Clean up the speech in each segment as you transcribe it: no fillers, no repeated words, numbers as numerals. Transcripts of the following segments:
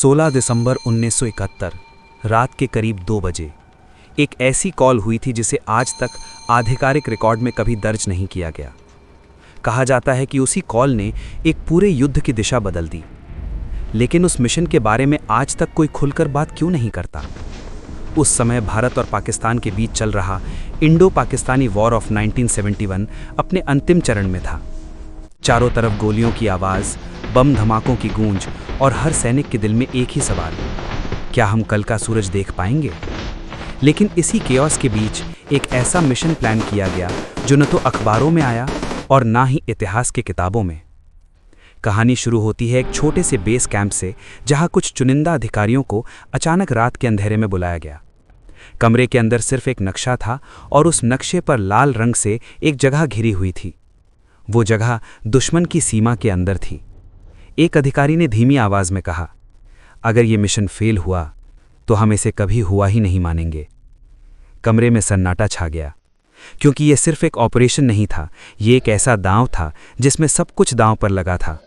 16 दिसंबर 1971 रात के करीब 2 बजे एक ऐसी कॉल हुई थी जिसे आज तक आधिकारिक रिकॉर्ड में कभी दर्ज नहीं किया गया। कहा जाता है कि उसी कॉल ने एक पूरे युद्ध की दिशा बदल दी। लेकिन उस मिशन के बारे में आज तक कोई खुलकर बात क्यों नहीं करता? उस समय भारत और पाकिस्तान के बीच चल रहा इंडो पाकिस्तानी वॉर ऑफ 1971 अपने अंतिम चरण में था। चारों तरफ गोलियों की आवाज़, बम धमाकों की गूंज और हर सैनिक के दिल में एक ही सवाल, क्या हम कल का सूरज देख पाएंगे? लेकिन इसी केओस के बीच एक ऐसा मिशन प्लान किया गया जो न तो अखबारों में आया और ना ही इतिहास के किताबों में। कहानी शुरू होती है एक छोटे से बेस कैंप से, जहां कुछ चुनिंदा अधिकारियों को अचानक रात के अंधेरे में बुलाया गया। कमरे के अंदर सिर्फ एक नक्शा था और उस नक्शे पर लाल रंग से एक जगह घिरी हुई थी। वो जगह दुश्मन की सीमा के अंदर थी। एक अधिकारी ने धीमी आवाज में कहा, अगर ये मिशन फेल हुआ तो हम इसे कभी हुआ ही नहीं मानेंगे। कमरे में सन्नाटा छा गया, क्योंकि यह सिर्फ एक ऑपरेशन नहीं था, ये एक ऐसा दांव था जिसमें सब कुछ दांव पर लगा था।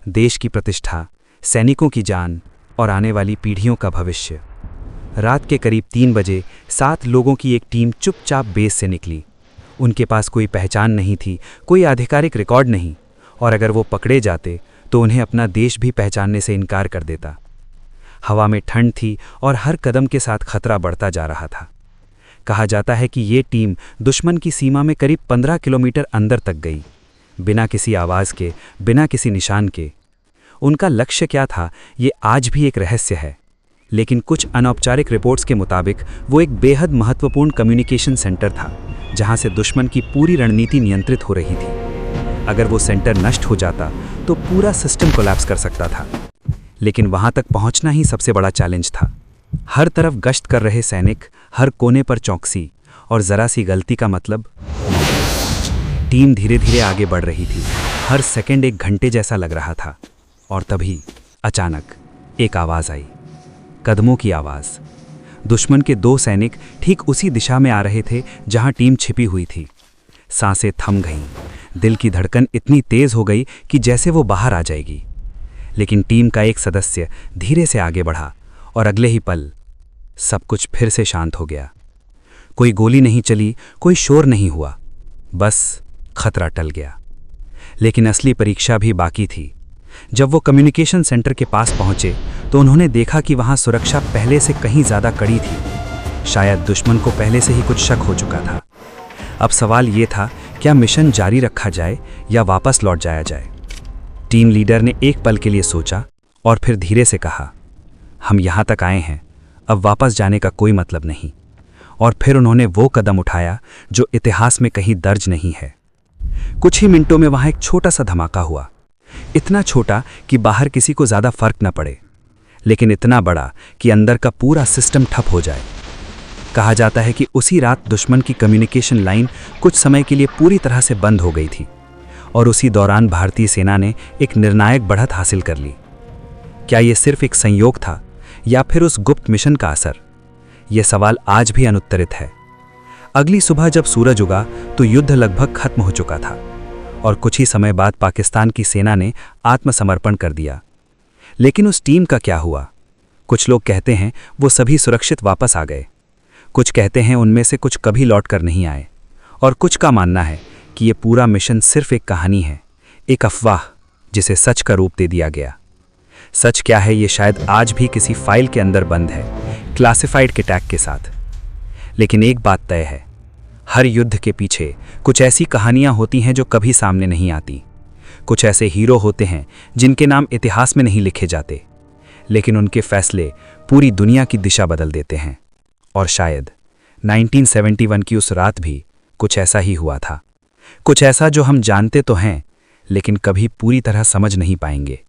देश की प्रतिष्ठा, सैनिकों की जान और आने वाली पीढ़ियों का भविष्य। रात के करीब 3 बजे 7 लोगों की एक टीम चुपचाप बेस से निकली। उनके पास कोई पहचान नहीं थी, कोई आधिकारिक रिकॉर्ड नहीं, और अगर वो पकड़े जाते तो उन्हें अपना देश भी पहचानने से इनकार कर देता। हवा में ठंड थी और हर कदम के साथ खतरा बढ़ता जा रहा था। कहा जाता है कि ये टीम दुश्मन की सीमा में करीब 15 किलोमीटर अंदर तक गई, बिना किसी आवाज़ के, बिना किसी निशान के। उनका लक्ष्य क्या था, ये आज भी एक रहस्य है। लेकिन कुछ अनौपचारिक रिपोर्ट्स के मुताबिक वो एक बेहद महत्वपूर्ण कम्युनिकेशन सेंटर था, जहां से दुश्मन की पूरी रणनीति नियंत्रित हो रही थी। अगर वो सेंटर नष्ट हो जाता तो पूरा सिस्टम कोलैप्स कर सकता था। लेकिन वहां तक पहुंचना ही सबसे बड़ा चैलेंज था। हर तरफ गश्त कर रहे सैनिक, हर कोने पर चौकसी, और जरा सी गलती का मतलब। टीम धीरे धीरे आगे बढ़ रही थी। हर सेकंड एक घंटे जैसा लग रहा था। और तभी अचानक एक आवाज आई, कदमों की आवाज। दुश्मन के 2 सैनिक ठीक उसी दिशा में आ रहे थे जहां टीम छिपी हुई थी। सांसें थम गईं, दिल की धड़कन इतनी तेज हो गई कि जैसे वो बाहर आ जाएगी। लेकिन टीम का एक सदस्य धीरे से आगे बढ़ा और अगले ही पल सब कुछ फिर से शांत हो गया। कोई गोली नहीं चली, कोई शोर नहीं हुआ, बस खतरा टल गया। लेकिन असली परीक्षा भी बाकी थी। जब वो कम्युनिकेशन सेंटर के पास पहुंचे तो उन्होंने देखा कि वहां सुरक्षा पहले से कहीं ज्यादा कड़ी थी। शायद दुश्मन को पहले से ही कुछ शक हो चुका था। अब सवाल ये था, क्या मिशन जारी रखा जाए या वापस लौट जाया जाए? टीम लीडर ने एक पल के लिए सोचा और फिर धीरे से कहा, हम यहां तक आए हैं, अब वापस जाने का कोई मतलब नहीं। और फिर उन्होंने वो कदम उठाया जो इतिहास में कहीं दर्ज नहीं है। कुछ ही मिनटों में वहां एक छोटा सा धमाका हुआ। इतना छोटा कि बाहर किसी को ज्यादा फर्क न पड़े, लेकिन इतना बड़ा कि अंदर का पूरा सिस्टम ठप हो जाए। कहा जाता है कि उसी रात दुश्मन की कम्युनिकेशन लाइन कुछ समय के लिए पूरी तरह से बंद हो गई थी, और उसी दौरान भारतीय सेना ने एक निर्णायक बढ़त हासिल कर ली। क्या यह सिर्फ एक संयोग था या फिर उस गुप्त मिशन का असर? यह सवाल आज भी अनुत्तरित है। अगली सुबह जब सूरज उगा तो युद्ध लगभग खत्म हो चुका था, और कुछ ही समय बाद पाकिस्तान की सेना ने आत्मसमर्पण कर दिया। लेकिन उस टीम का क्या हुआ? कुछ लोग कहते हैं वो सभी सुरक्षित वापस आ गए। कुछ कहते हैं उनमें से कुछ कभी लौट कर नहीं आए। और कुछ का मानना है कि ये पूरा मिशन सिर्फ एक कहानी है, एक अफवाह जिसे सच का रूप दे दिया गया। सच क्या है ये शायद आज भी किसी फाइल के अंदर बंद है, क्लासिफाइड के टैग के साथ। लेकिन एक बात तय है, हर युद्ध के पीछे कुछ ऐसी कहानियां होती हैं जो कभी सामने नहीं आती। कुछ ऐसे हीरो होते हैं जिनके नाम इतिहास में नहीं लिखे जाते, लेकिन उनके फैसले पूरी दुनिया की दिशा बदल देते हैं। और शायद 1971 की उस रात भी कुछ ऐसा ही हुआ था। कुछ ऐसा जो हम जानते तो हैं, लेकिन कभी पूरी तरह समझ नहीं पाएंगे।